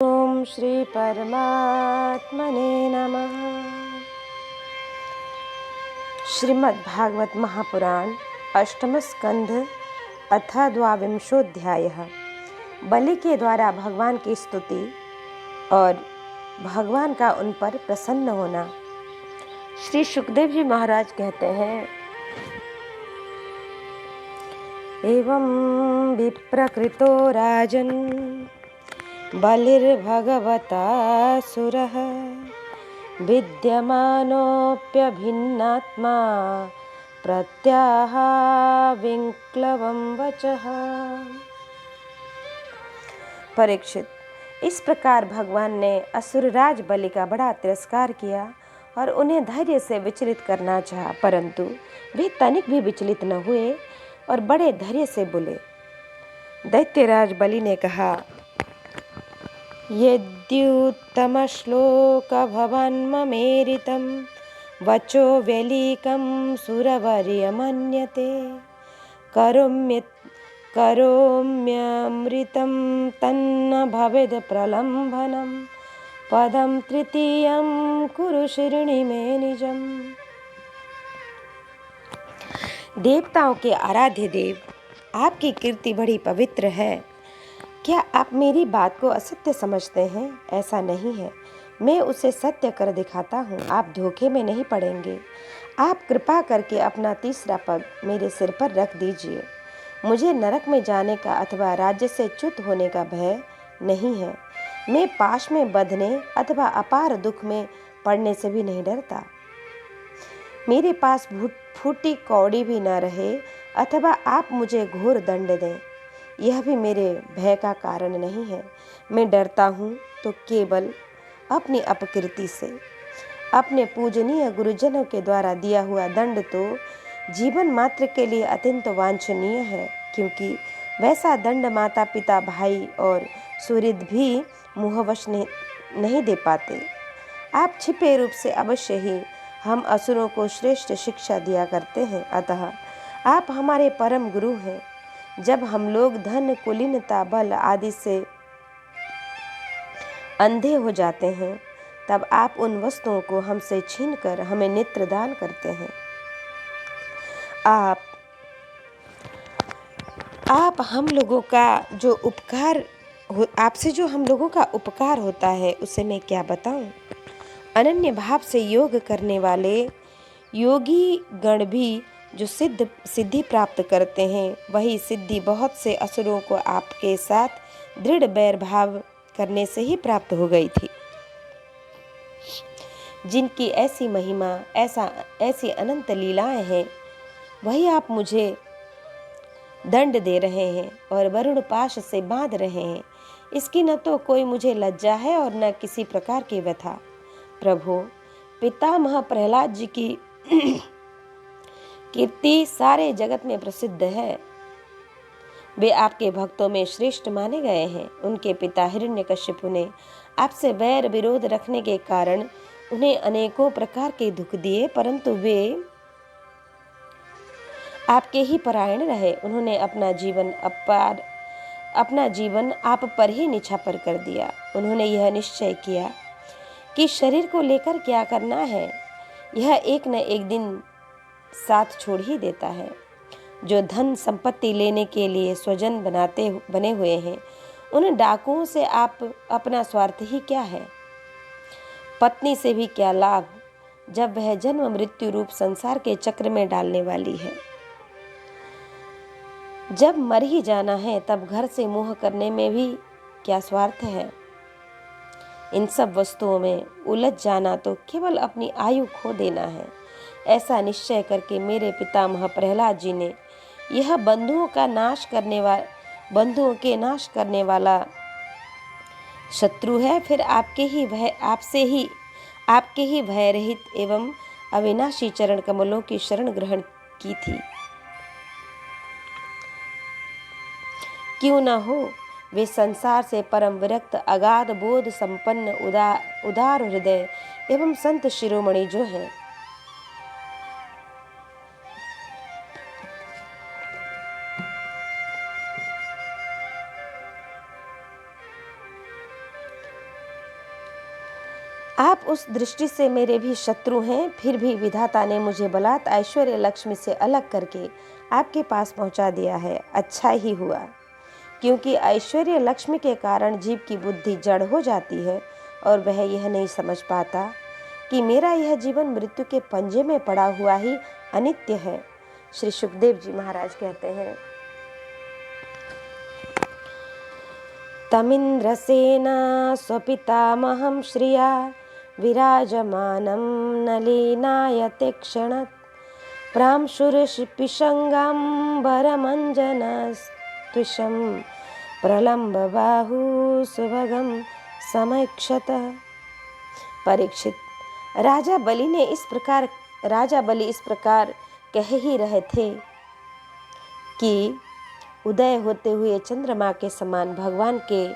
ओम श्री परमात्मने नमः। श्रीमद् भागवत महापुराण अष्टम स्कंध अथा द्वाविंशोऽध्यायः। बलि के द्वारा भगवान की स्तुति और भगवान का उन पर प्रसन्न होना। श्री सुखदेव जी महाराज कहते हैं, एवं विप्रकृतो राजन् बलिर्भगवता सुरः विद्यमानोऽप्यभिन्नात्मा प्रत्याहाविक्लवं वचः। परीक्षित, इस प्रकार भगवान ने असुरराज बलि का बड़ा तिरस्कार किया और उन्हें धैर्य से विचलित करना चाहा, परंतु वे तनिक भी विचलित न हुए और बड़े धैर्य से बोले। दैत्यराज बलि ने कहा, यद्युत्तमश्लोकभवन्ममेरितं वचो व्यलीकं सुरवर्यमन्यते करोम्यमृतं तन्न भवेद् प्रलम्भनं पदं तृतीयं कुरु शिरणी में निजम्। देवताओं के आराध्य देव, आपकी कीर्ति बड़ी पवित्र है। क्या आप मेरी बात को असत्य समझते हैं? ऐसा नहीं है, मैं उसे सत्य कर दिखाता हूँ। आप धोखे में नहीं पड़ेंगे। आप कृपा करके अपना तीसरा पग मेरे सिर पर रख दीजिए। मुझे नरक में जाने का अथवा राज्य से च्युत होने का भय नहीं है। मैं पाश में बंधने अथवा अपार दुख में पड़ने से भी नहीं डरता। मेरे पास फूटी कौड़ी भी न रहे अथवा आप मुझे घोर दंड दें, यह भी मेरे भय का कारण नहीं है। मैं डरता हूँ तो केवल अपनी अपकीर्ति से। अपने पूजनीय गुरुजनों के द्वारा दिया हुआ दंड तो जीवन मात्र के लिए अत्यंत वांछनीय है, क्योंकि वैसा दंड माता पिता भाई और सुहृद भी मुहवश नहीं दे पाते। आप छिपे रूप से अवश्य ही हम असुरों को श्रेष्ठ शिक्षा दिया करते हैं, अतः आप हमारे परम गुरु हैं। जब हम लोग धन, कुलीनता, बल आदि से अंधे हो जाते हैं, तब आप उन वस्तुओं को हमसे छीनकर हमें नेत्र दान करते हैं। आप हम लोगों का जो उपकार आपसे जो हम लोगों का उपकार होता है, उसे मैं क्या बताऊं। अनन्य भाव से योग करने वाले योगी गण भी जो सिद्धि प्राप्त करते हैं, वही सिद्धि बहुत से असुरों को आपके साथ दृढ़ बैर भाव करने से ही प्राप्त हो गई थी। जिनकी ऐसी महिमा, ऐसी अनंत लीलाएं हैं, वही आप मुझे दंड दे रहे हैं और वरुण पाश से बांध रहे हैं। इसकी न तो कोई मुझे लज्जा है और न किसी प्रकार की व्यथा। प्रभु, पितामह प्रहलाद जी की कीर्ति सारे जगत में प्रसिद्ध है। वे आपके भक्तों में श्रेष्ठ माने गए हैं। उनके पिता हिरण्यकश्यपु ने आपसे वैर विरोध रखने के कारण उन्हें अनेकों प्रकार के दुख दिए, परंतु वे आपके ही परायण रहे। उन्होंने अपना जीवन आप पर ही निछावर कर दिया। उन्होंने यह निश्चय किया कि शरीर को लेकर क्या करना है, यह एक न एक दिन साथ छोड़ ही देता है। जो धन संपत्ति लेने के लिए स्वजन बने हुए हैं, उन डाकुओं से आप अपना स्वार्थ ही क्या है। पत्नी से भी क्या लाभ, जब वह जन्म मृत्यु रूप संसार के चक्र में डालने वाली है। जब मर ही जाना है, तब घर से मोह करने में भी क्या स्वार्थ है। इन सब वस्तुओं में उलझ जाना तो केवल अपनी आयु खो देना है। ऐसा निश्चय करके मेरे पितामह प्रहलाद जी ने यह बंधुओं के नाश करने वाला शत्रु है, फिर आपके ही भय रहित एवं अविनाशी चरण कमलों की शरण ग्रहण की थी। क्यों न हो, वे संसार से परम विरक्त, अगाध बोध संपन्न, उदार हृदय एवं संत शिरोमणि जो हैं, आप उस दृष्टि से मेरे भी शत्रु हैं, फिर भी विधाता ने मुझे बलात् ऐश्वर्य लक्ष्मी से अलग करके आपके पास पहुंचा दिया है। अच्छा ही हुआ, क्योंकि ऐश्वर्य लक्ष्मी के कारण जीव की बुद्धि जड़ हो जाती है और वह यह नहीं समझ पाता कि मेरा यह जीवन मृत्यु के पंजे में पड़ा हुआ ही अनित्य है। श्री सुखदेव जी महाराज कहते हैं, तमिन्द्रसेना स्वपितामहं श्रिया विराजमानं नलिनायते क्षणत् प्रांशुरपिशङ्गाम्बरमञ्जनस्त्विषं प्रलम्बबाहु सुभगं समैक्षत। परीक्षित, राजा बलि इस प्रकार कह ही रहे थे कि उदय होते हुए चंद्रमा के समान भगवान के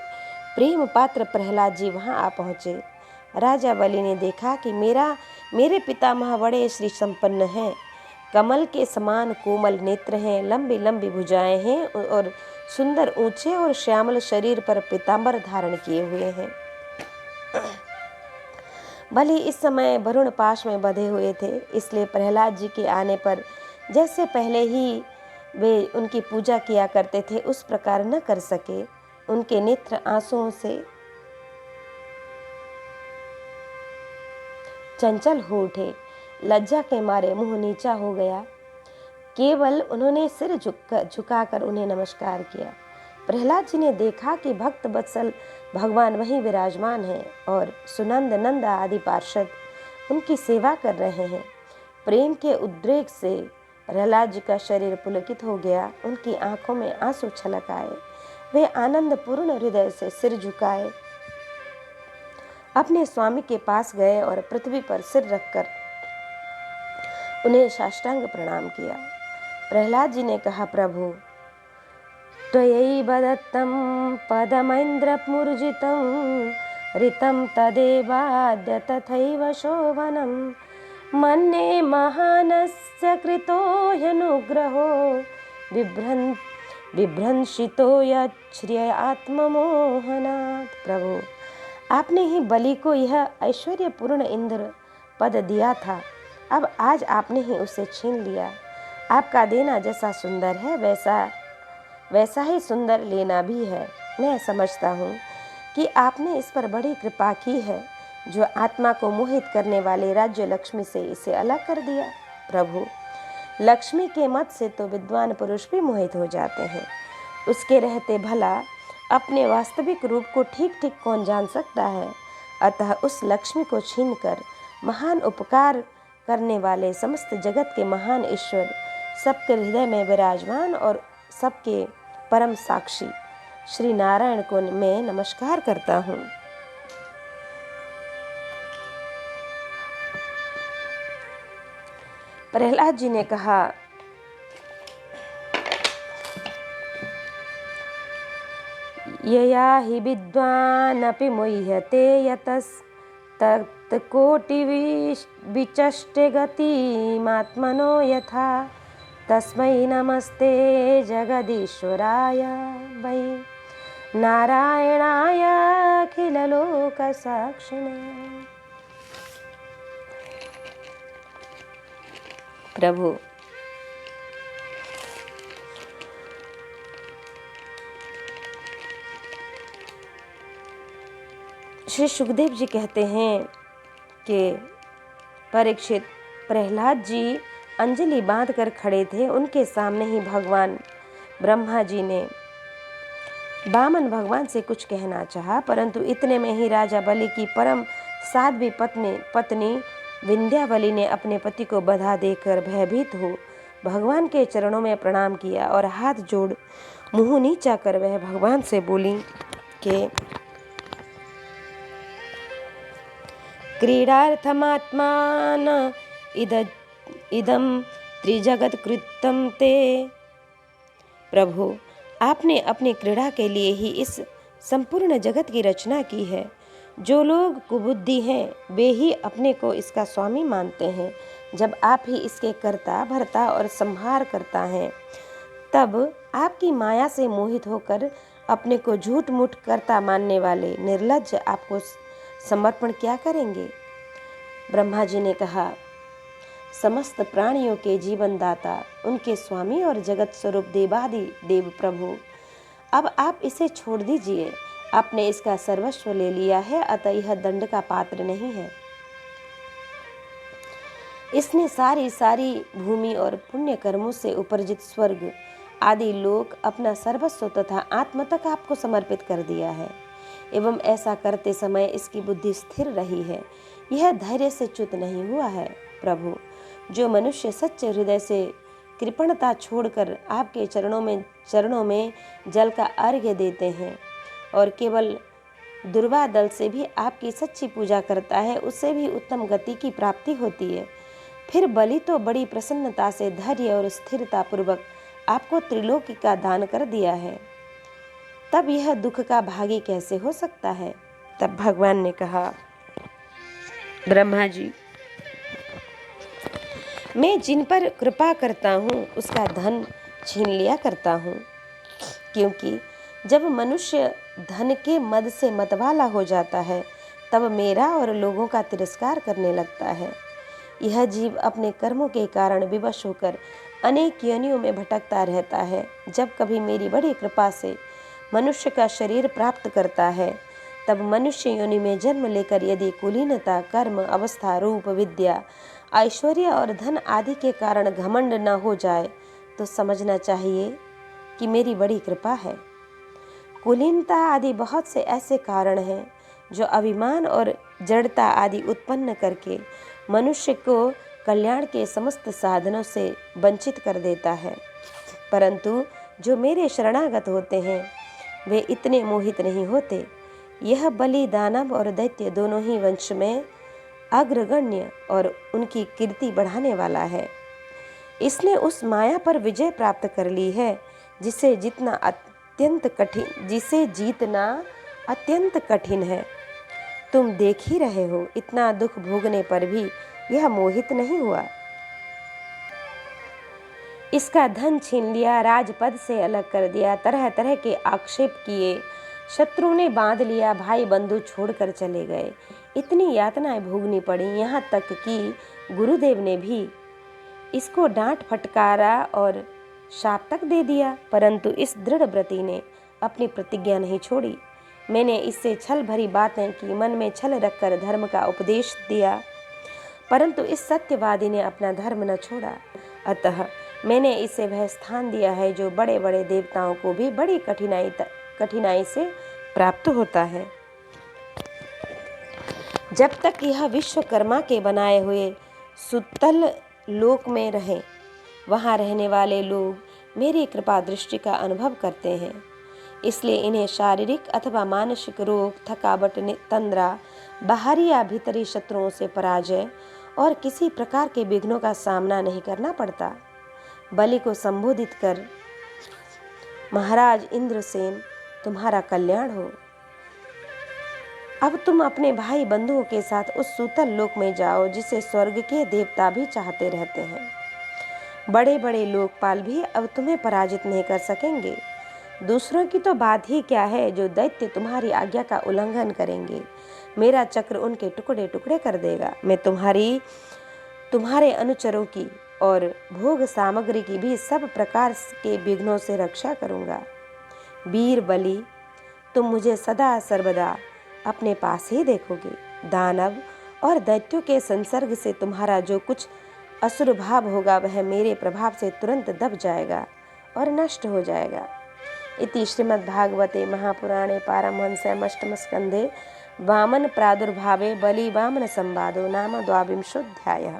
प्रेम पात्र प्रहलाद जी वहां आ पहुंचे। राजा बलि ने देखा कि मेरे पितामह बड़े श्री संपन्न हैं, कमल के समान कोमल नेत्र हैं, लंबी लंबी भुजाएं हैं और सुंदर ऊंचे और श्यामल शरीर पर पीतांबर धारण किए हुए हैं। बलि इस समय वरुण पाश में बंधे हुए थे, इसलिए प्रहलाद जी के आने पर जैसे पहले ही वे उनकी पूजा किया करते थे उस प्रकार न कर सके। उनके नेत्र आंसुओं से चंचल हो उठे, लज्जा के मारे मुंह नीचा हो गया। केवल उन्होंने सिर झुकाकर उन्हें नमस्कार किया। प्रहलाद जी ने देखा कि भक्त वत्सल भगवान वहीं विराजमान हैं और सुनंद नंद आदि पार्षद उनकी सेवा कर रहे हैं। प्रेम के उद्रेक से प्रहलाद जी का शरीर पुलकित हो गया, उनकी आंखों में आंसू छलक आए। वे आनंद पूर्ण हृदय से सिर झुकाए अपने स्वामी के पास गए और पृथ्वी पर सिर रखकर उन्हें साष्टांग प्रणाम किया। प्रहलाद जी ने कहा, प्रभु, त्वयैव दत्तं पदमैन्द्रमूर्जितं ऋतं तदेवाद्य तथैव शोभनं मन्ये महानस्य कृतो ह्यनुग्रहो बिभ्रंशितो यच्छ्रिय आत्ममोहनात्। प्रभु, आपने ही बलि को यह ऐश्वर्यपूर्ण इंद्र पद दिया था, अब आज आपने ही उसे छीन लिया। आपका देना जैसा सुंदर है वैसा ही सुंदर लेना भी है। मैं समझता हूँ कि आपने इस पर बड़ी कृपा की है, जो आत्मा को मोहित करने वाले राज्य लक्ष्मी से इसे अलग कर दिया। प्रभु, लक्ष्मी के मत से तो विद्वान पुरुष भी मोहित हो जाते हैं, उसके रहते भला अपने वास्तविक रूप को ठीक ठीक कौन जान सकता है। अतः उस लक्ष्मी को छीनकर महान उपकार करने वाले समस्त जगत के महान ईश्वर सबके हृदय में विराजमान और सबके परम साक्षी श्री नारायण को मैं नमस्कार करता हूँ। प्रहलाद जी ने कहा, यया हि विद्वानपि मुह्यते यतस्तत्कोटिविचष्टे गतिमात्मनो यथा तस्मै नमस्ते जगदीश्वराय वै नारायणाय अखिललोकसाक्षिणे। प्रभु, श्री सुखदेव जी कहते हैं कि परीक्षित, प्रहलाद जी अंजलि बांधकर खड़े थे। उनके सामने ही भगवान ब्रह्मा जी ने वामन भगवान से कुछ कहना चाहा, परंतु इतने में ही राजा बलि की परम साध्वी पत्नी विंध्यावली ने अपने पति को बधा देकर भयभीत हो भगवान के चरणों में प्रणाम किया और हाथ जोड़ मुंह नीचा कर वह भगवान से बोली कि क्रीडार्थमात्मान इदम त्रिजगत कृतं ते। प्रभु, आपने अपनी क्रीड़ा के लिए ही इस संपूर्ण जगत की रचना की है। जो लोग कुबुद्धि हैं वे ही अपने को इसका स्वामी मानते हैं। जब आप ही इसके कर्ता भरता और संहार करता हैं, तब आपकी माया से मोहित होकर अपने को झूठ मूठ कर्ता मानने वाले निर्लज्ज आपको समर्पण क्या करेंगे? ब्रह्मा जी ने कहा, समस्त प्राणियों के जीवन दाता, उनके स्वामी और जगत स्वरूप देवादि देव प्रभु, अब आप इसे छोड़ दीजिए। आपने इसका सर्वस्व ले लिया है, अतः यह दंड का पात्र नहीं है। इसने सारी भूमि और पुण्य कर्मों से उपर्जित स्वर्ग आदि लोक, अपना सर्वस्व तथा आत्म तक आपको समर्पित कर दिया है, एवं ऐसा करते समय इसकी बुद्धि स्थिर रही है। यह धैर्य से च्युत नहीं हुआ है। प्रभु, जो मनुष्य सच्चे हृदय से कृपणता छोड़कर आपके चरणों में जल का अर्घ्य देते हैं और केवल दुर्वा दल से भी आपकी सच्ची पूजा करता है, उससे भी उत्तम गति की प्राप्ति होती है। फिर बलि तो बड़ी प्रसन्नता से धैर्य और स्थिरता पूर्वक आपको त्रिलोकी का दान कर दिया है, तब यह दुख का भागी कैसे हो सकता है? तब भगवान ने कहा, ब्रह्मा जी, मैं जिन पर कृपा करता हूँ उसका धन छीन लिया करता हूँ, क्योंकि जब मनुष्य धन के मद से मतवाला हो जाता है तब मेरा और लोगों का तिरस्कार करने लगता है। यह जीव अपने कर्मों के कारण विवश होकर अनेक योनियों में भटकता रहता है। जब कभी मेरी बड़ी कृपा से मनुष्य का शरीर प्राप्त करता है, तब मनुष्य योनि में जन्म लेकर यदि कुलीनता, कर्म, अवस्था, रूप, विद्या, ऐश्वर्य और धन आदि के कारण घमंड न हो जाए तो समझना चाहिए कि मेरी बड़ी कृपा है। कुलीनता आदि बहुत से ऐसे कारण हैं जो अभिमान और जड़ता आदि उत्पन्न करके मनुष्य को कल्याण के समस्त साधनों से वंचित कर देता है, परंतु जो मेरे शरणागत होते हैं वे इतने मोहित नहीं होते। यह बलि, दानव और दैत्य दोनों ही वंश में अग्रगण्य और उनकी कीर्ति बढ़ाने वाला है। इसने उस माया पर विजय प्राप्त कर ली है जिसे जीतना अत्यंत कठिन है। तुम देख ही रहे हो, इतना दुख भोगने पर भी यह मोहित नहीं हुआ। इसका धन छीन लिया, राजपद से अलग कर दिया, तरह तरह के आक्षेप किए, शत्रु ने बांध लिया, भाई बंधु छोड़कर चले गए, इतनी यातनाएं भोगनी पड़ी। यहाँ तक कि गुरुदेव ने भी इसको डांट फटकारा और शाप तक दे दिया, परंतु इस दृढ़ व्रती ने अपनी प्रतिज्ञा नहीं छोड़ी। मैंने इससे छल भरी बातें की, मन में छल रखकर धर्म का उपदेश दिया, परंतु इस सत्यवादी ने अपना धर्म न छोड़ा। अतः मैंने इसे वह स्थान दिया है जो बड़े बड़े देवताओं को भी बड़ी कठिनाई से प्राप्त होता है। जब तक यह विश्वकर्मा के बनाए हुए सुतल लोक में रहे, वहाँ रहने वाले लोग मेरी कृपा दृष्टि का अनुभव करते हैं। इसलिए इन्हें शारीरिक अथवा मानसिक रोग, थकावट, तंद्रा, बाहरी या भीतरी शत्रुओं से पराजय और किसी प्रकार के विघ्नों का सामना नहीं करना पड़ता। बलि को संबोधित कर, महाराज इंद्रसेन, तुम्हारा कल्याण हो। अब तुम अपने भाई बंधुओं के साथ उस सूतल लोक में जाओ जिसे स्वर्ग के देवता भी चाहते रहते हैं। बड़े बड़े लोकपाल भी अब तुम्हें पराजित नहीं कर सकेंगे। दूसरों की तो बात ही क्या है, जो दैत्य तुम्हारी आज्ञा का उल्लंघन करेंगे, मेरा चक्र उनके टुकड़े टुकड़े कर देगा। मैं तुम्हारे अनुचरों की और भोग सामग्री की भी सब प्रकार के विघ्नों से रक्षा करूंगा। वीर बलि, तुम मुझे सदा सर्वदा अपने पास ही देखोगे। दानव और दैत्यों के संसर्ग से तुम्हारा जो कुछ असुर भाव होगा वह मेरे प्रभाव से तुरंत दब जाएगा और नष्ट हो जाएगा। इति श्रीमद्भागवते महापुराणे पारमहंस्याम् अष्टम स्कंधे वामन प्रादुर्भावे बलि वामन संवादो नाम द्वाविंशोऽध्यायः।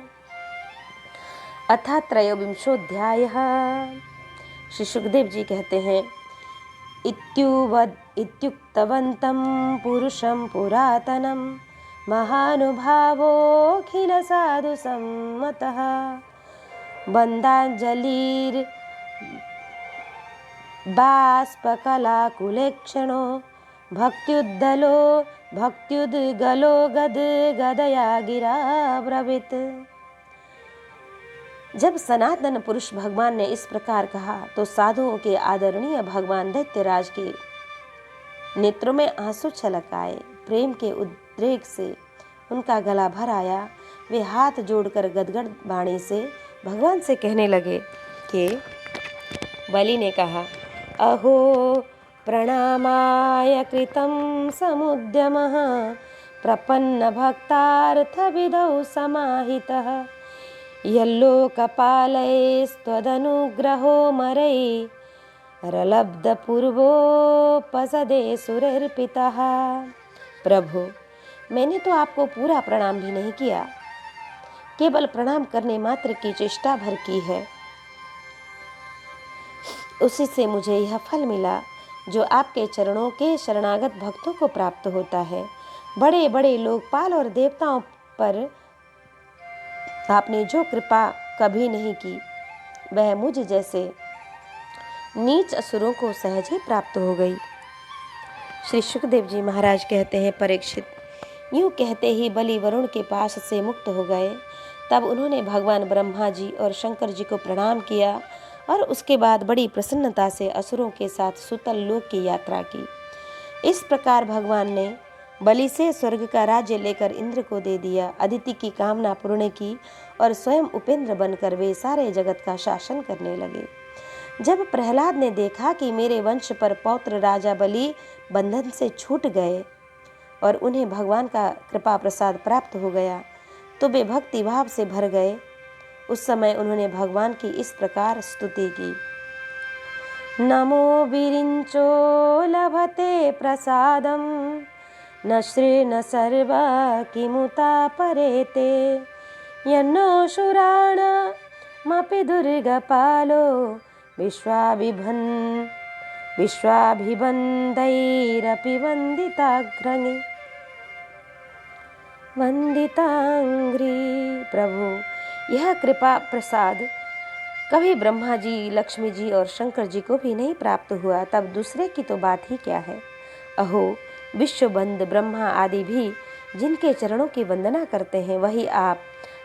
अथ त्रयोविंशोऽध्यायः। श्री सुखदेव जी कहते हैं, इत्युक्तवन्तं पुरुषं पुरातनं महानुभावोऽखिल साधु सम्मतः बाष्पकलाकुलेक्षणो भक्त्युद्गलो गदया गिरा ब्रवीत। जब सनातन पुरुष भगवान ने इस प्रकार कहा तो साधुओं के आदरणीय भगवान दैत्यराज के नेत्रों में आंसू छलक आए। प्रेम के उद्रेक से उनका गला भर आया। वे हाथ जोड़कर गदगद वाणी से भगवान से कहने लगे कि बलि ने कहा, अहो प्रणामाय कृतं समुद्यमः प्रपन्न भक्तार्थविदौ समाहितः यल्लोकपालैस्त्वदनुग्रहो मरैरलब्धपूर्वोपसदे सुरर्पितः। प्रभु, मैंने तो आपको पूरा प्रणाम भी नहीं किया, केवल प्रणाम करने मात्र की चेष्टा भर की है। उसी से मुझे यह फल मिला जो आपके चरणों के शरणागत भक्तों को प्राप्त होता है। बड़े बड़े लोकपाल और देवताओं पर आपने जो कृपा कभी नहीं की, वह मुझ जैसे नीच असुरों को सहज ही प्राप्त हो गई। श्री सुखदेव जी महाराज कहते हैं, परीक्षित, यूं कहते ही बलि वरुण के पास से मुक्त हो गए। तब उन्होंने भगवान ब्रह्मा जी और शंकर जी को प्रणाम किया और उसके बाद बड़ी प्रसन्नता से असुरों के साथ सुतल लोक की यात्रा की। इस प्रकार भगवान ने बलि से स्वर्ग का राज्य लेकर इंद्र को दे दिया, अदिति की कामना पूर्ण की और स्वयं उपेंद्र बनकर वे सारे जगत का शासन करने लगे। जब प्रहलाद ने देखा कि मेरे वंश पर पौत्र राजा बलि बंधन से छूट गए और उन्हें भगवान का कृपा प्रसाद प्राप्त हो गया, तो वे भक्ति भाव से भर गए। उस समय उन्होंने भगवान की इस प्रकार स्तुति की, नमो विरिंचो लभते प्रसादम न श्री न सर्वा किमुता परेते यन्नो शुराणमपि दुर्गपालो विश्वाभिबन्धैरपि वन्दितांग्री। प्रभु, यह कृपा प्रसाद कभी ब्रह्मा जी, लक्ष्मी जी और शंकर जी को भी नहीं प्राप्त हुआ, तब दूसरे की तो बात ही क्या है। अहो विश्वबंध ब्रह्मा आदि भी जिनके चरणों की वंदना करते हैं, वही आप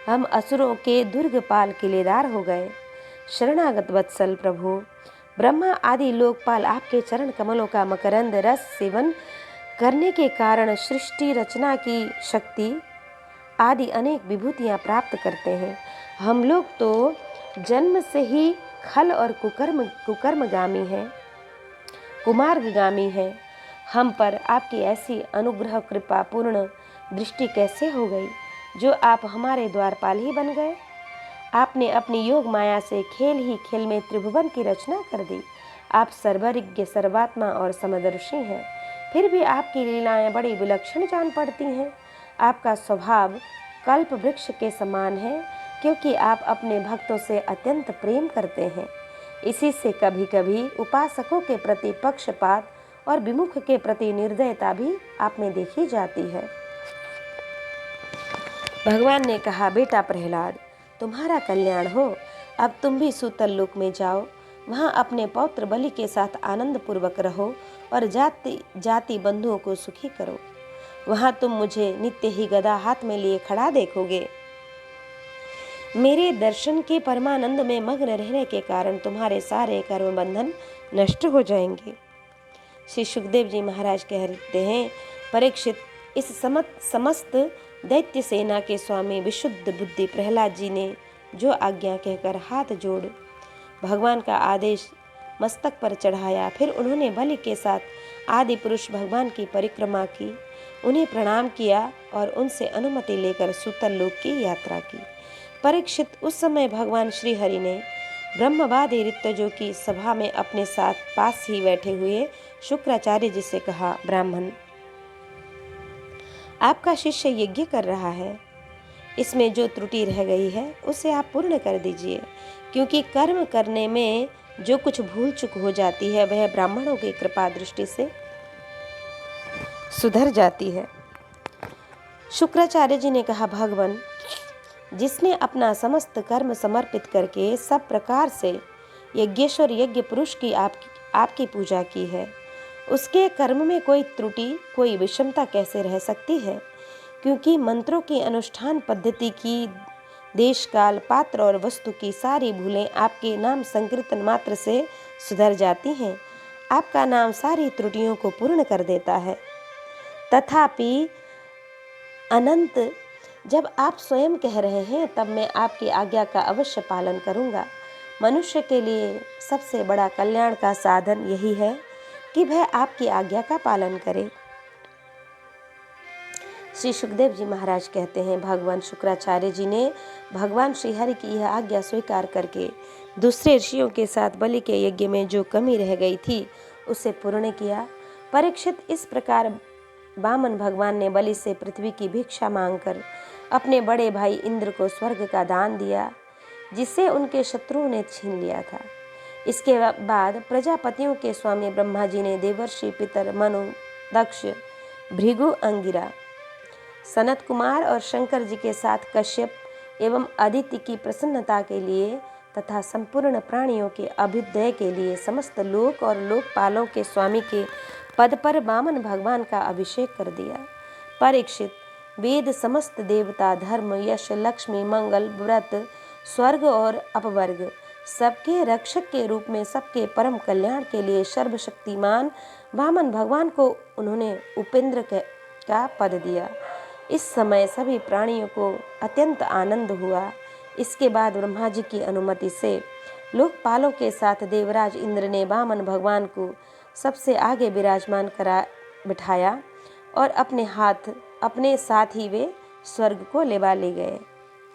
हम असुरों के दुर्गपाल किलेदार हो गए। शरणागत वत्सल प्रभु, ब्रह्मा आदि लोकपाल आपके चरण कमलों का मकरंद रस सेवन करने के कारण सृष्टि रचना की शक्ति आदि अनेक विभूतियाँ प्राप्त करते हैं। हम लोग तो जन्म से ही खल और कुकर्मगामी हैं, कुमार्गगामी हैं। हम पर आपकी ऐसी अनुग्रह कृपा पूर्ण दृष्टि कैसे हो गई जो आप हमारे द्वारपाल ही बन गए। आपने अपनी योग माया से खेल ही खेल में त्रिभुवन की रचना कर दी। आप सर्वज्ञ, सर्वात्मा और समदर्शी हैं, फिर भी आपकी लीलाएं बड़ी विलक्षण जान पड़ती हैं। आपका स्वभाव कल्प वृक्ष के समान है, क्योंकि आप अपने भक्तों से अत्यंत प्रेम करते हैं। इसी से कभी कभी उपासकों के प्रति पक्षपात और विमुख के प्रति निर्दयता भी आप में देखी जाती है। भगवान ने कहा, बेटा प्रहलाद, तुम्हारा कल्याण हो। अब तुम भी सूतल लोक में जाओ, वहाँ अपने पौत्र बलि के साथ आनंद पूर्वक रहो और जाति बंधुओं को सुखी करो। वहाँ तुम मुझे नित्य ही गदा हाथ में लिए खड़ा देखोगे। मेरे दर्शन के परमानंद में मग्न रहने के कारण तुम्हारे सारे कर्म बंधन नष्ट हो जाएंगे। श्री सुखदेव जी महाराज कहते हैं, परीक्षित, इस समस्त दैत्य सेना के स्वामी विशुद्ध बुद्धि प्रहलाद जी ने जो आज्ञा कहकर हाथ जोड़ भगवान का आदेश मस्तक पर चढ़ाया, फिर उन्होंने बलि के साथ आदि पुरुष भगवान की परिक्रमा की, उन्हें प्रणाम किया और उनसे अनुमति लेकर सूतल लोक की यात्रा की। परीक्षित, उस समय भगवान श्री हरि ने ब्रह्मवादी ऋतजों की सभा में अपने साथ पास ही बैठे हुए शुक्राचार्य जी से कहा, ब्राह्मण, आपका शिष्य यज्ञ कर रहा है, इसमें जो त्रुटि रह गई है उसे आप पूर्ण कर दीजिए, क्योंकि कर्म करने में जो कुछ भूल चूक हो जाती है वह ब्राह्मणों की कृपा दृष्टि से सुधर जाती है। शुक्राचार्य जी ने कहा, भगवान, जिसने अपना समस्त कर्म समर्पित करके सब प्रकार से यज्ञेश्वर यज्ञ पुरुष की आपकी पूजा की है, उसके कर्म में कोई त्रुटि, कोई विषमता कैसे रह सकती है? क्योंकि मंत्रों की अनुष्ठान पद्धति की, देश काल, पात्र और वस्तु की सारी भूलें आपके नाम संकीर्तन मात्र से सुधर जाती हैं। आपका नाम सारी त्रुटियों को पूर्ण कर देता है। तथापि अनंत, जब आप स्वयं कह रहे हैं तब मैं आपकी आज्ञा का अवश्य पालन करूंगा। मनुष्य के लिए सबसे बड़ा कल्याण का साधन यही है कि वह आपकी आज्ञा का पालन करे। श्री सुखदेव जी महाराज कहते हैं, भगवान शुक्राचार्य जी ने भगवान श्रीहरि की यह आज्ञा स्वीकार करके दूसरे ऋषियों के साथ बलि के यज्ञ में जो कमी रह गई थी उसे पूर्ण किया। परीक्षित, इस प्रकार वामन भगवान ने बलि से पृथ्वी की भिक्षा मांगकर अपने बड़े भाई इंद्र को स्वर्ग का दान दिया, जिसे उनके शत्रुओं ने छीन लिया था। इसके बाद प्रजापतियों के स्वामी ब्रह्मा जी ने देवर्षि पितर मनु, दक्ष, भृगु, अंगिरा, सनत कुमार और शंकर जी के साथ कश्यप एवं अदिति की प्रसन्नता के लिए तथा संपूर्ण प्राणियों के अभ्युदय के लिए समस्त लोक और लोकपालों के स्वामी के पद पर वामन भगवान का अभिषेक कर दिया। परीक्षित, वेद समस्त देवता, धर्म, यश, लक्ष्मी, मंगल, व्रत, स्वर्ग और अपवर्ग सबके रक्षक के रूप में सबके परम कल्याण के लिए सर्वशक्तिमान वामन भगवान को उन्होंने उपेंद्र का पद दिया। इस समय सभी प्राणियों को अत्यंत आनंद हुआ। इसके बाद ब्रह्मा जी की अनुमति से लोकपालों के साथ देवराज इंद्र ने वामन भगवान को सबसे आगे विराजमान करा बिठाया और अपने साथ ही वे स्वर्ग को ले गए।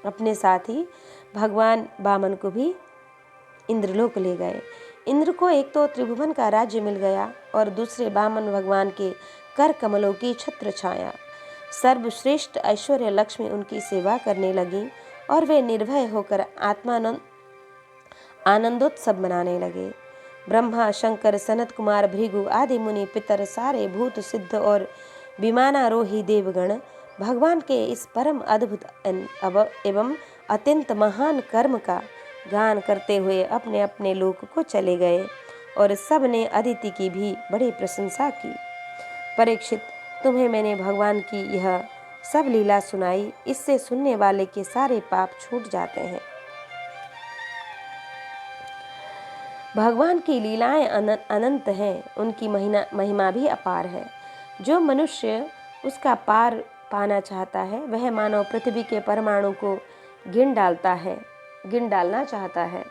अपने साथ ही भगवान वामन को भी इंद्रलोक ले गए। इंद्र को एक तो त्रिभुवन का राज्य मिल गया और दूसरे वामन भगवान के कर कमलों की छत्र छाया। सर्वश्रेष्ठ ऐश्वर्य लक्ष्मी उनकी सेवा करने लगी और वे निर्भय होकर आनंदोत्सव मनाने लगे। ब्रह्मा, शंकर, सनत कुमार, भृगु आदि मुनि, पितर, सारे भूत, सिद्ध और विमानारोही देवगण भगवान के इस परम अद्भुत एवं अत्यंत महान कर्म का गान करते हुए अपने अपने लोक को चले गए और सब ने अदिति की भी बड़ी प्रशंसा की। परीक्षित, तुम्हें मैंने भगवान की यह सब लीला सुनाई, इससे सुनने वाले के सारे पाप छूट जाते हैं। भगवान की लीलाएं अनंत हैं, उनकी महिमा भी अपार है। जो मनुष्य उसका पार पाना चाहता है वह मानव पृथ्वी के परमाणु को गिन डालना चाहता है।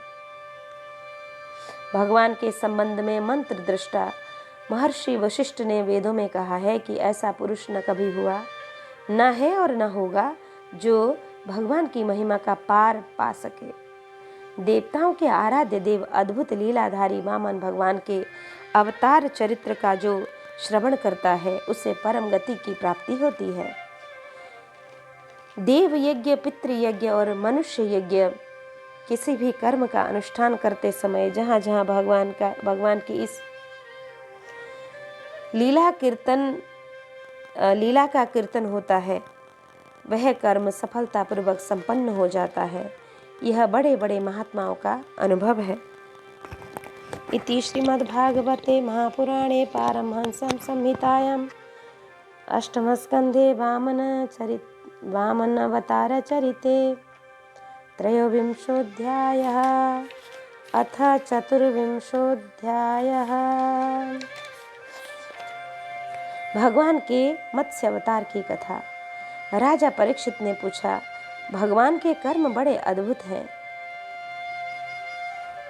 भगवान के संबंध में मंत्र दृष्टा महर्षि वशिष्ठ ने वेदों में कहा है कि ऐसा पुरुष न कभी हुआ, न है और न होगा जो भगवान की महिमा का पार पा सके। देवताओं के आराध्य देव अद्भुत लीलाधारी वामन भगवान के अवतार चरित्र का जो श्रवण करता है उसे परम गति की प्राप्ति होती है। देव यज्ञ, पितृयज्ञ और मनुष्य यज्ञ किसी भी कर्म का अनुष्ठान करते समय जहाँ जहाँ भगवान की इस लीला का कीर्तन होता है वह कर्म सफलतापूर्वक संपन्न हो जाता है। यह बड़े बड़े महात्माओं का अनुभव है। इति श्रीमद्भागवते महापुराणे पारमहंस्यां संहितायां अष्टमस्कन्धे वामन अवतार चरिते त्रयोविंशोऽध्यायः अथ चतुर्विंशोऽध्यायः। भगवान के मत्स्य अवतार की कथा। राजा परीक्षित ने पूछा, भगवान के कर्म बड़े अद्भुत हैं।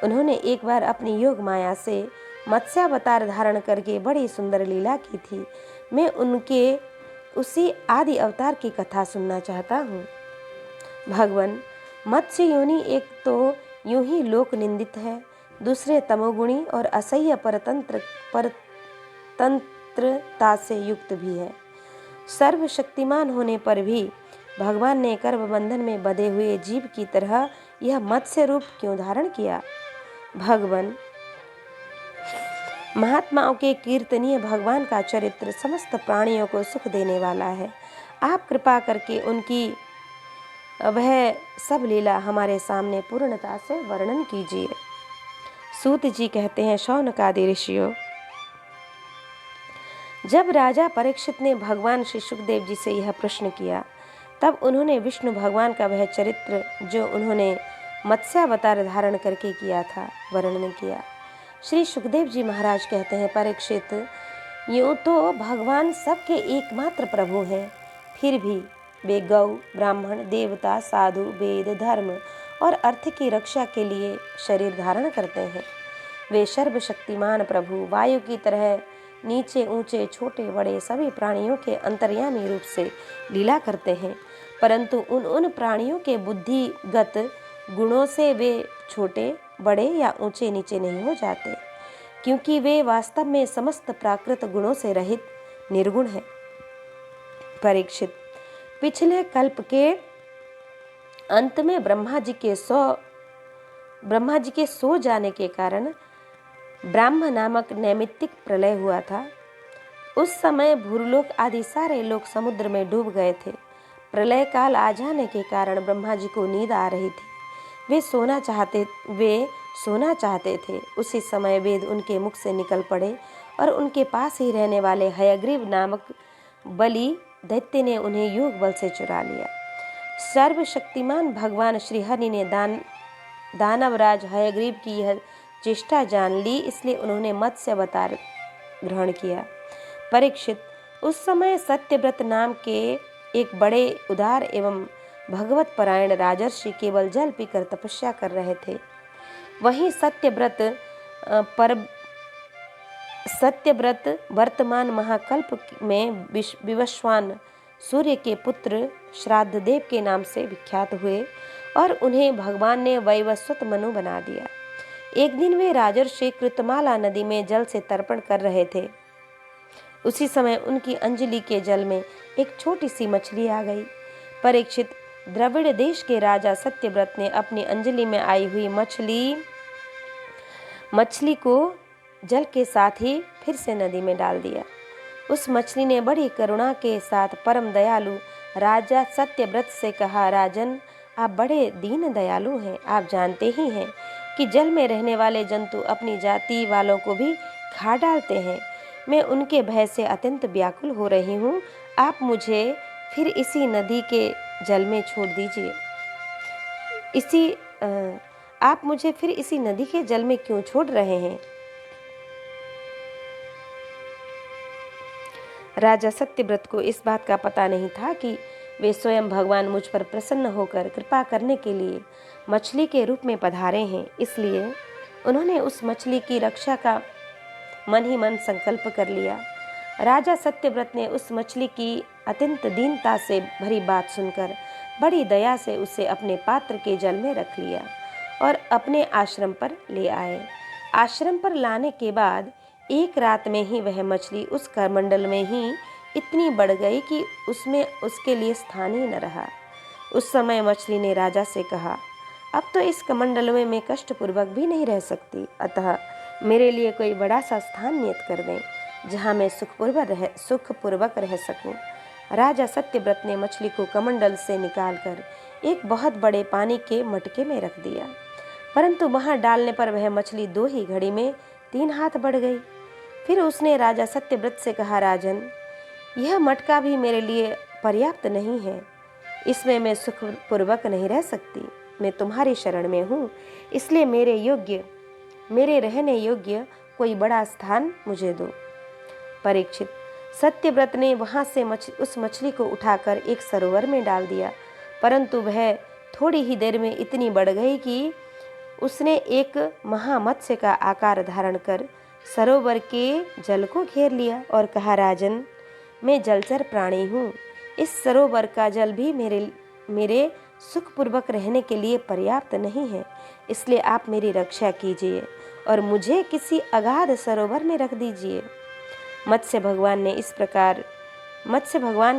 उन्होंने एक बार अपनी योग माया से मत्स्यावतार धारण करके बड़ी सुंदर लीला की थी। मैं उनके उसी आदि अवतार की कथा सुनना चाहता हूँ। भगवान मत्स्य योनि एक तो यूं ही लोक निंदित है, दूसरे तमोगुणी और असह्य परतंत्रता से युक्त भी है। सर्वशक्तिमान होने पर भी भगवान ने कर्म बंधन में बंधे हुए जीव की तरह यह मत्स्य रूप क्यों धारण किया? भगवान महात्माओं के कीर्तनीय भगवान का चरित्र समस्त प्राणियों को सुख देने वाला है। आप कृपा करके उनकी वह सब लीला हमारे सामने पूर्णता से वर्णन कीजिए। सूत जी कहते हैं, शौनकादि ऋषियों, जब राजा परीक्षित ने भगवान श्री सुखदेव जी से यह प्रश्न किया तब उन्होंने विष्णु भगवान का वह चरित्र जो उन्होंने मत्स्यावतार धारण करके किया था वर्णन किया। श्री सुखदेव जी महाराज कहते हैं, परीक्षित, यूँ तो भगवान सबके एकमात्र प्रभु हैं, फिर भी वे गौ, ब्राह्मण, देवता, साधु, वेद, धर्म और अर्थ की रक्षा के लिए शरीर धारण करते हैं। वे सर्वशक्तिमान प्रभु वायु की तरह नीचे ऊंचे छोटे बड़े सभी प्राणियों के अंतर्यामी रूप से लीला करते हैं, परंतु उन प्राणियों के बुद्धिगत गुणों से वे छोटे बड़े या ऊंचे नीचे नहीं हो जाते, क्योंकि वे वास्तव में समस्त प्राकृत गुणों से रहित निर्गुण है। परीक्षित, पिछले कल्प के अंत में ब्रह्मा जी के सो जाने के कारण ब्रह्म नामक नैमित्तिक प्रलय हुआ था। उस समय भूलोक आदि सारे लोग समुद्र में डूब गए थे। प्रलय काल आ जाने के कारण ब्रह्मा जी को नींद आ रही थी। वे सोना चाहते थे। उसी समय वेद उनके मुख से निकल पड़े और उनके पास ही रहने वाले हयग्रीव नामक बलि दैत्य ने उन्हें योग बल से चुरा लिया। सर्वशक्तिमान भगवान श्री हरि ने दानवराज हयग्रीव की यह चेष्टा जान ली, इसलिए उन्होंने मत्स्य अवतार ग्रहण किया। परीक्षित, उस समय सत्यव्रत नाम के एक बड़े उदार एवं भगवत परायण राजर्षि केवल जल पीकर तपस्या कर रहे थे। वहीं सत्यव्रत वर्तमान महाकल्प में विवस्वान सूर्य के पुत्र श्राद्ध देव के नाम से विख्यात हुए और उन्हें भगवान ने वैवस्वत मनु बना दिया। एक दिन वे राजर्षि कृतमाला नदी में जल से तर्पण कर रहे थे। उसी समय उनकी अंजलि के जल में एक छोटी सी मछली आ गई। परीक्षित, द्रविड़ देश के राजा सत्यव्रत ने अपनी अंजलि में आई हुई मछली को जल के साथ ही फिर से नदी में डाल दिया। उस मछली ने बड़ी करुणा के साथ परम दयालु राजा सत्यव्रत से कहा, राजन, आप बड़े दीन दयालु हैं। आप जानते ही हैं कि जल में रहने वाले जंतु अपनी जाति वालों को भी खा डालते हैं। मैं उनके भय से अत्यंत व्याकुल हो रही हूँ। आप मुझे फिर इसी नदी के जल में छोड़ दीजिए। आप मुझे फिर इसी नदी के जल में क्यों छोड़ रहे हैं? राजा सत्यव्रत को इस बात का पता नहीं था कि वे स्वयं भगवान मुझ पर प्रसन्न होकर कृपा करने के लिए मछली के रूप में पधारे हैं। इसलिए उन्होंने उस मछली की रक्षा का मन ही मन संकल्प कर लिया। राजा सत्यव्रत ने उस मछली की अत्यंत दीनता से भरी बात सुनकर बड़ी दया से उसे अपने पात्र के जल में रख लिया और अपने आश्रम पर ले आए। आश्रम पर लाने के बाद एक रात में ही वह मछली उस करमंडल में ही इतनी बढ़ गई कि उसमें उसके लिए स्थान ही न रहा। उस समय मछली ने राजा से कहा, अब तो इस कमंडल में मैं कष्टपूर्वक भी नहीं रह सकती, अतः मेरे लिए कोई बड़ा सा स्थान नियत कर दें जहाँ मैं सुखपूर्वक रह सकूं। राजा सत्यव्रत ने मछली को कमंडल से निकालकर एक बहुत बड़े पानी के मटके में रख दिया, परंतु वहां डालने पर वह मछली 2 ही घड़ी में 3 हाथ बढ़ गई। फिर उसने राजा सत्यव्रत से कहा, राजन, यह मटका भी मेरे लिए पर्याप्त नहीं है। इसमें मैं सुखपूर्वक नहीं रह सकती। मैं तुम्हारी शरण में हूँ, इसलिए मेरे रहने योग्य कोई बड़ा स्थान मुझे दो। परीक्षित, सत्यव्रत ने वहां से उस मछली को उठाकर एक सरोवर में डाल दिया, परंतु वह थोड़ी ही देर में इतनी बढ़ गई कि उसने एक महामत्स्य का आकार धारण कर सरोवर के जल को घेर लिया और कहा, राजन, मैं जलचर प्राणी हूँ। इस सरोवर का जल भी मेरे सुखपूर्वक रहने के लिए पर्याप्त नहीं है, इसलिए आप मेरी रक्षा कीजिए और मुझे किसी अगाध सरोवर में रख दीजिए। मत्स्य भगवान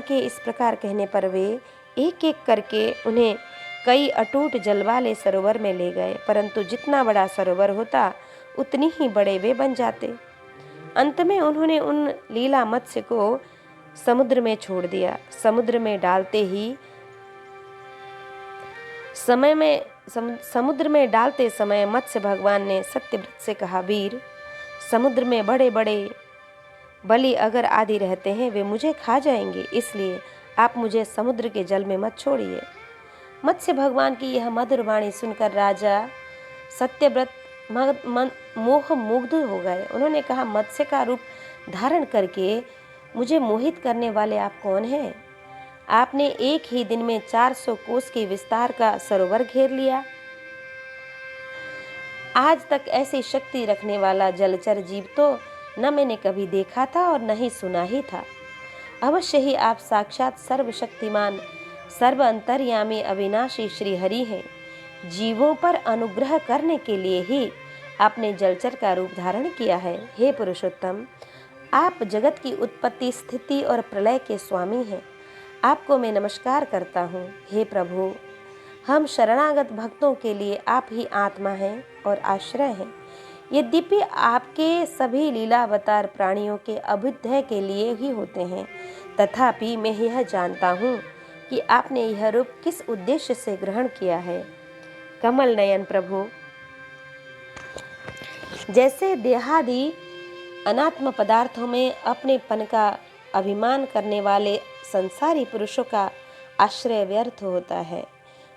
के इस प्रकार कहने पर वे एक एक करके उन्हें कई अटूट जल वाले सरोवर में ले गए, परंतु जितना बड़ा सरोवर होता उतनी ही बड़े वे बन जाते। अंत में उन्होंने उन लीला मत्स्य को समुद्र में छोड़ दिया। समुद्र में डालते समय मत्स्य भगवान ने सत्यव्रत से कहा, वीर, समुद्र में बड़े बड़े बलि अगर आदि रहते हैं, वे मुझे खा जाएंगे, इसलिए आप मुझे समुद्र के जल में मत छोड़िए। मत्स्य भगवान की यह मधुर वाणी सुनकर राजा सत्यव्रत मोह मुग्ध हो गए। उन्होंने कहा, मत्स्य का रूप धारण करके मुझे मोहित करने वाले आप कौन हैं? आपने एक ही दिन में 400 कोस के विस्तार का सरोवर घेर लिया। आज तक ऐसी शक्ति रखने वाला जलचर जीव तो न मैंने कभी देखा था और न ही सुना ही था। अवश्य ही आप साक्षात सर्वशक्तिमान सर्व अंतर्यामी अविनाशी श्री हरि हैं। जीवों पर अनुग्रह करने के लिए ही आपने जलचर का रूप धारण किया है। हे पुरुषोत्तम, आप जगत की उत्पत्ति, स्थिति और प्रलय के स्वामी हैं। आपको मैं नमस्कार करता हूँ। हे प्रभु, हम शरणागत भक्तों के लिए आप ही आत्मा हैं और आश्रय हैं। यद्यपि आपके सभी लीलावतार प्राणियों के अभ्युदय के लिए ही होते हैं, तथापि मैं यह जानता हूँ कि आपने यह रूप किस उद्देश्य से ग्रहण किया है। कमल नयन प्रभु, जैसे देहादि अनात्म पदार्थों में अपनेपन का अभिमान करने वाले संसारी पुरुषों का आश्रय व्यर्थ होता है,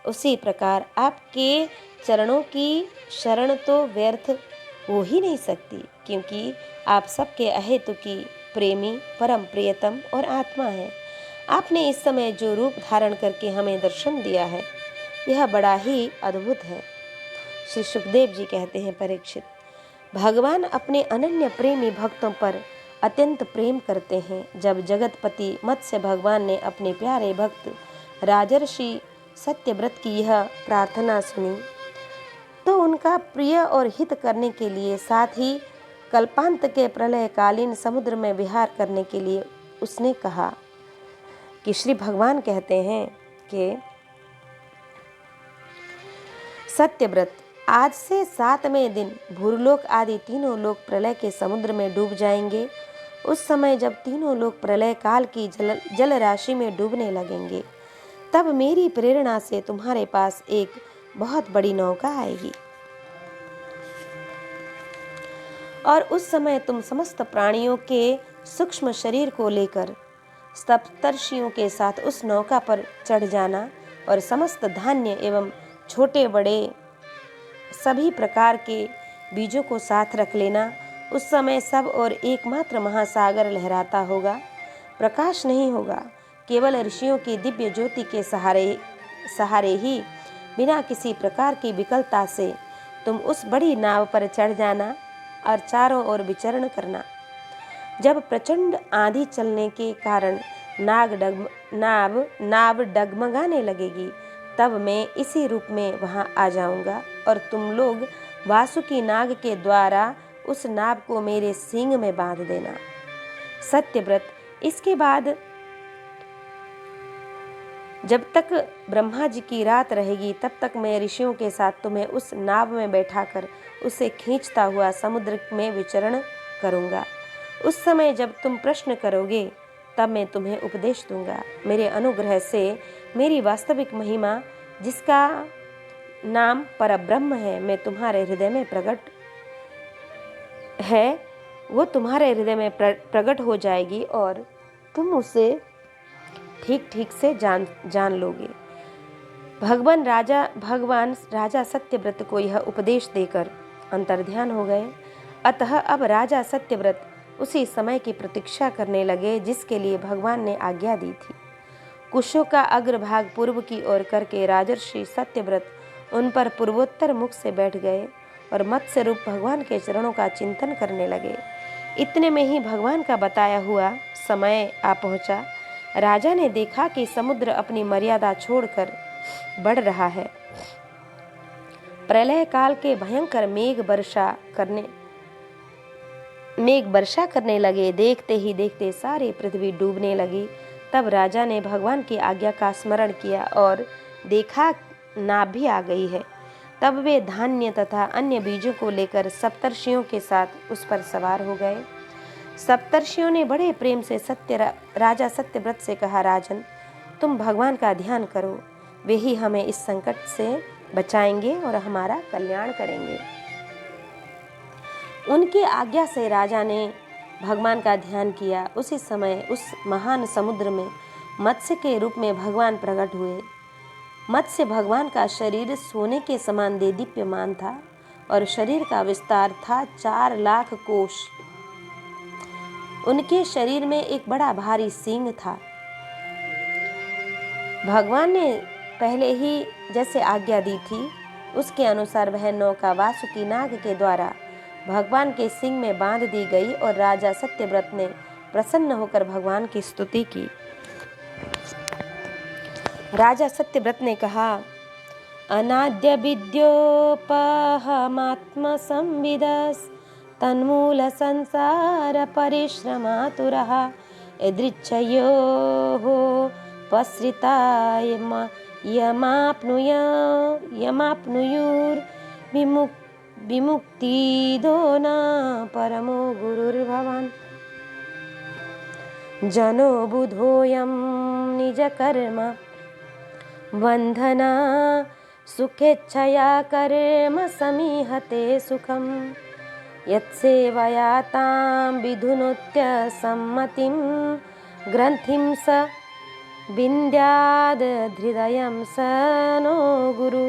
उसी प्रकार आपके चरणों की शरण तो व्यर्थ हो ही नहीं सकती, क्योंकि आप सबके अहेतुकी प्रेमी, परम प्रियतम और आत्मा है। आपने इस समय जो रूप धारण करके हमें दर्शन दिया है, यह बड़ा ही अद्भुत है। श्री सुखदेव जी कहते हैं, परीक्षित, भगवान अपने अनन्य प्रेमी भक्तों पर अत्यंत प्रेम करते हैं। जब जगतपति मत्स्य भगवान ने अपने प्यारे भक्त राजर्षि सत्यव्रत की यह प्रार्थना सुनी, तो उनका प्रिय और हित करने के लिए, साथ ही कल्पांत के प्रलयकालीन समुद्र में विहार करने के लिए उसने कहा कि श्री भगवान कहते हैं कि सत्यव्रत, आज से 7वें दिन भूलोक आदि तीनों लोक प्रलय के समुद्र में डूब जाएंगे। उस समय जब तीनों लोक प्रलय काल की जल राशि में डूबने लगेंगे, तब मेरी प्रेरणा से तुम्हारे पास एक बहुत बड़ी नौका आएगी और उस समय तुम समस्त प्राणियों के सूक्ष्म शरीर को लेकर सप्तर्षियों के साथ उस नौका पर चढ़ जाना और समस्त धान्य एवं छोटे बड़े सभी प्रकार के बीजों को साथ रख लेना। उस समय सब और एकमात्र महासागर लहराता होगा, प्रकाश नहीं होगा। केवल ऋषियों की दिव्य ज्योति के सहारे ही बिना किसी प्रकार की विकलता से तुम उस बड़ी नाव पर चढ़ जाना और चारों ओर विचरण करना। जब प्रचंड आंधी चलने के कारण नाव डगमगाने लगेगी, तब मैं इसी रूप में वहां आ जाऊंगा और तुम लोग वासुकी नाग के द्वारा उस नाव को मेरे सींग में बांध देना। सत्यव्रत, इसके बाद जब तक ब्रह्मा जी की रात रहेगी, तब तक मैं ऋषियों के साथ तुम्हें उस नाव में बैठाकर उसे खींचता हुआ समुद्र में विचरण करूंगा। उस समय जब तुम प्रश्न करोगे, तब मैं तुम्हें उपदेश दूंगा। मेरे अनुग्रह से मेरी वास्तविक महिमा, जिसका नाम परब्रह्म है, मैं तुम्हारे हृदय में प्रकट है, वो तुम्हारे हृदय में प्रकट हो जाएगी और तुम उसे ठीक ठीक से जान लोगे। भगवान राजा सत्यव्रत को यह उपदेश देकर अंतर्ध्यान हो गए। अतः अब राजा सत्यव्रत उसी समय की प्रतीक्षा करने लगे जिसके लिए भगवान ने आज्ञा दी थी। कुशों का अग्रभाग पूर्व की ओर करके राजर्षि सत्यव्रत उन पर पूर्वोत्तर मुख से बैठ गए और मत्स्य रूप भगवान के चरणों का चिंतन करने लगे। इतने में ही भगवान का बताया हुआ समय आ पहुंचा। राजा ने देखा कि समुद्र अपनी मर्यादा छोड़कर बढ़ रहा है। प्रलय काल के भयंकर मेघ वर्षा करने लगे। देखते ही देखते सारी पृथ्वी डूबने लगी। तब राजा ने भगवान की आज्ञा का स्मरण किया और देखा नाव भी आ गई है। तब वे धान्य तथा अन्य बीजों को लेकर सप्तर्षियों के साथ उस पर सवार हो गए। सप्तर्षियों ने बड़े प्रेम से राजा सत्यव्रत से कहा, राजन, तुम भगवान का ध्यान करो, वे ही हमें इस संकट से बचाएंगे और हमारा कल्याण करेंगे। उनकी आज्ञा से राजा ने भगवान का ध्यान किया। उसी समय उस महान समुद्र में मत्स्य के रूप में भगवान प्रकट हुए। मत्स्य भगवान का शरीर सोने के समान देदीप्यमान था और शरीर का विस्तार था 4 लाख कोश। उनके शरीर में एक बड़ा भारी सींग था। भगवान ने पहले ही जैसे आज्ञा दी थी उसके अनुसार वह नौका वासुकी नाग के द्वारा भगवान के सिंग में बांध दी गई और राजा सत्यव्रत ने प्रसन्न होकर भगवान की स्तुति की। राजा सत्यव्रत ने कहा, अनाद्य विद्योपहमात्म संविदस् तन्मूल संसार परिश्रमातुरः यदृच्छयोः पश्रिता यमाप्नुयुर्विमुक्तिदो न परमो गुरुर्भवान् जनो बुधोऽयं निजकर्म बन्धना सुखेच्छया कर्म समीहते सुखं यत्सेवया तां विधुनोत्य सम्मतिं ग्रन्थिं स विन्द्याद् हृदयं स नो गुरु।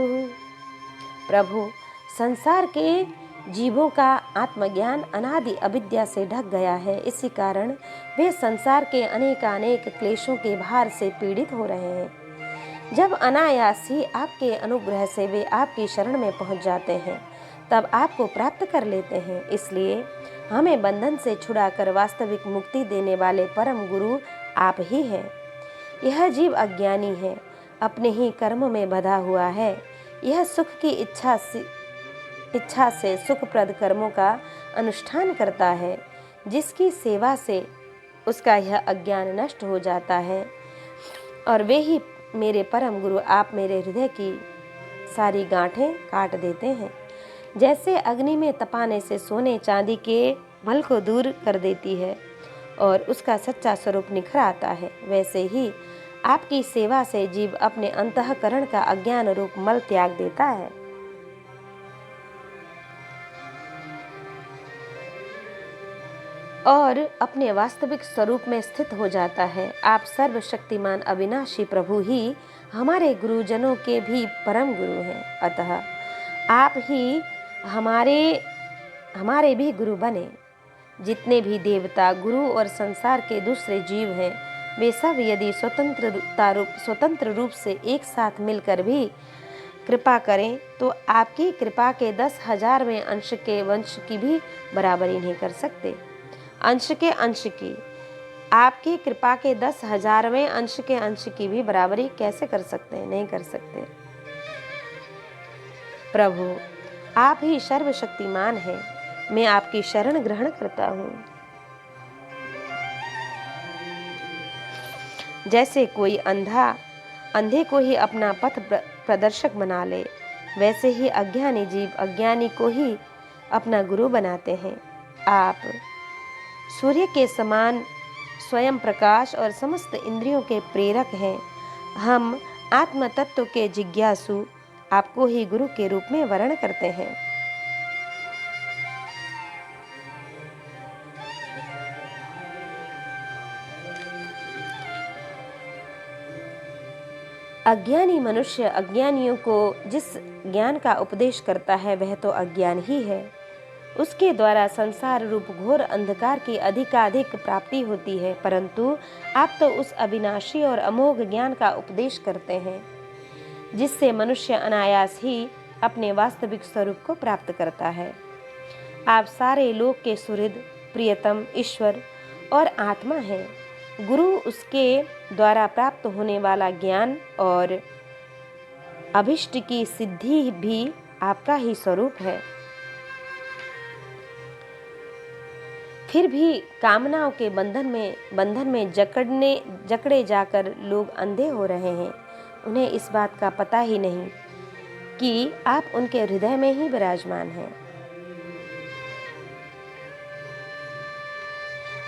प्रभु, संसार के जीवों का आत्मज्ञान अनादि अविद्या से ढक गया है। इसी कारण वे संसार के अनेकानेक क्लेशों के भार से पीड़ित हो रहे हैं। जब अनायास ही आपके अनुग्रह से वे आपकी शरण में पहुंच जाते हैं तब आपको प्राप्त कर लेते हैं। इसलिए हमें बंधन से छुड़ाकर वास्तविक मुक्ति देने वाले परम गुरु आप ही हैं। यह जीव अज्ञानी है, अपने ही कर्म में बंधा हुआ है। यह सुख की इच्छा से सुखप्रद कर्मों का अनुष्ठान करता है, जिसकी सेवा से उसका यह अज्ञान नष्ट हो जाता है। और वे ही मेरे परम गुरु आप मेरे हृदय की सारी गांठें काट देते हैं। जैसे अग्नि में तपाने से सोने चांदी के मल को दूर कर देती है और उसका सच्चा स्वरूप निखर आता है, वैसे ही आपकी सेवा से जीव अपने अंतःकरण का अज्ञान रूप मल त्याग देता है और अपने वास्तविक स्वरूप में स्थित हो जाता है। आप सर्वशक्तिमान अविनाशी प्रभु ही हमारे गुरुजनों के भी परम गुरु हैं। अतः आप ही हमारे भी गुरु बने। जितने भी देवता, गुरु और संसार के दूसरे जीव हैं, वे सब यदि स्वतंत्र रूप से एक साथ मिलकर भी कृपा करें तो आपकी कृपा के 10,000वें अंश के वंश की भी बराबरी नहीं कर सकते। अंश की आपकी कृपा के 10,000वें अंश के अंश की भी बराबरी कैसे कर सकते हैं? नहीं कर सकते। प्रभु, आप ही सर्वशक्तिमान हैं। मैं आपकी शरण ग्रहण करता हूँ। जैसे कोई अंधे को ही अपना पथ प्रदर्शक बना ले, वैसे ही अज्ञानी जीव अज्ञानी को ही अपना गुरु बनाते हैं। आप सूर्य के समान स्वयं प्रकाश और समस्त इंद्रियों के प्रेरक हैं। हम आत्म तत्व के जिज्ञासु आपको ही गुरु के रूप में वर्ण करते हैं। अज्ञानी मनुष्य अज्ञानियों को जिस ज्ञान का उपदेश करता है वह तो अज्ञान ही है। उसके द्वारा संसार रूप घोर अंधकार की अधिकाधिक प्राप्ति होती है, परंतु आप तो उस अविनाशी और अमोघ ज्ञान का उपदेश करते हैं जिससे मनुष्य अनायास ही अपने वास्तविक स्वरूप को प्राप्त करता है। आप सारे लोक के सुहृद, प्रियतम, ईश्वर और आत्मा हैं। गुरु उसके द्वारा प्राप्त होने वाला ज्ञान और अभिष्ट की सिद्धि भी आपका ही स्वरूप है। फिर भी कामनाओं के बंधन में जकड़े जाकर लोग अंधे हो रहे हैं। उन्हें इस बात का पता ही नहीं कि आप उनके हृदय में ही विराजमान हैं।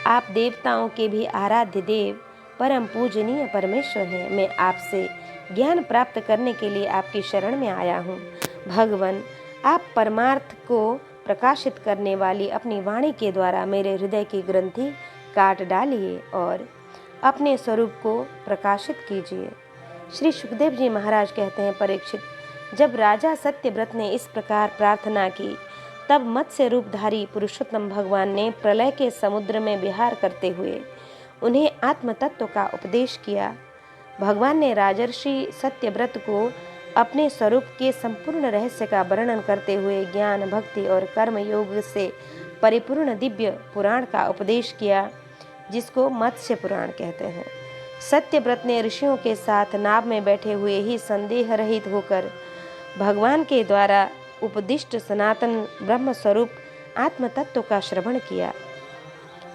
आप देवताओं के भी आराध्य देव, परम पूजनीय परमेश्वर हैं। मैं आपसे ज्ञान प्राप्त करने के लिए आपकी शरण में आया हूँ। भगवान, आप परमार्थ को प्रकाशित करने वाली अपनी वाणी के द्वारा मेरे हृदय की ग्रंथि काट डालिए और अपने स्वरूप को प्रकाशित कीजिए। श्री सुखदेव जी महाराज कहते हैं, परीक्षित, जब राजा सत्यव्रत ने इस प्रकार प्रार्थना की तब मत्स्य रूपधारी पुरुषोत्तम भगवान ने प्रलय के समुद्र में विहार करते हुए उन्हें आत्म तत्व का उपदेश किया। भगवान ने राजर्षि सत्यव्रत को अपने स्वरूप के संपूर्ण रहस्य का वर्णन करते हुए ज्ञान, भक्ति और कर्म योग से परिपूर्ण दिव्य पुराण का उपदेश किया, जिसको मत्स्य पुराण कहते हैं। सत्यव्रत ने ऋषियों के साथ नाव में बैठे हुए ही संदेह रहित होकर भगवान के द्वारा उपदिष्ट सनातन ब्रह्म स्वरूप आत्म तत्व का श्रवण किया।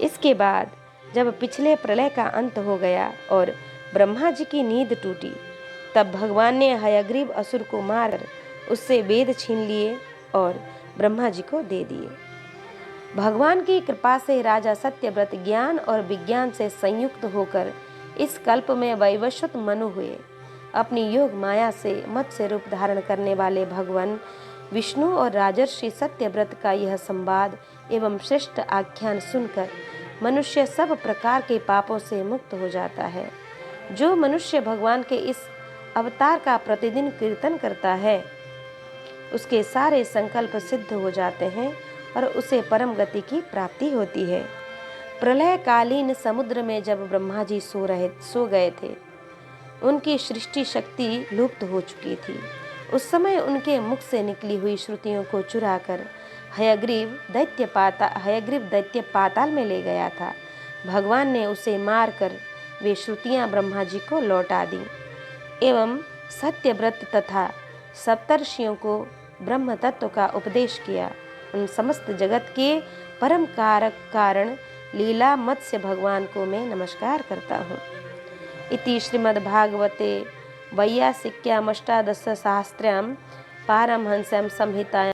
इसके बाद जब पिछले प्रलय का अंत हो गया और ब्रह्मा जी की नींद टूटी, तब भगवान ने हयग्रीव असुर को मार उससे वेद छीन लिए और ब्रह्मा जी को दे दिए। भगवान की कृपा से राजा सत्यव्रत ज्ञान और विज्ञान से संयुक्त होकर इस कल्प में वैवस्वत मनु हुए। अपनी योग माया से मत्स्य रूप धारण करने वाले भगवान विष्णु और राजर्षि सत्यव्रत का यह संवाद एवं श्रेष्ठ आख्यान सुनकर मनुष्य सब प्रकार के पापों से मुक्त हो जाता है। जो मनुष्य भगवान के इस अवतार का प्रतिदिन कीर्तन करता है, उसके सारे संकल्प सिद्ध हो जाते हैं और उसे परम गति की प्राप्ति होती है। प्रलयकालीन समुद्र में जब ब्रह्मा जी सो गए थे, उनकी सृष्टि शक्ति लुप्त हो चुकी थी। उस समय उनके मुख से निकली हुई श्रुतियों को चुराकर हयग्रीव दैत्य पाताल में ले गया था। भगवान ने उसे मारकर वे श्रुतियां ब्रह्मा जी को लौटा दी एवं सत्यव्रत तथा सप्तर्षियों को ब्रह्म तत्व का उपदेश किया। उन समस्त जगत के परम कारक कारण लीला मत्स्य भगवान को मैं नमस्कार करता हूँ। इति श्रीमद्भागवते वैयासिक्यामष्टादशसहस्र्यां पारमहंस्यां संहितायां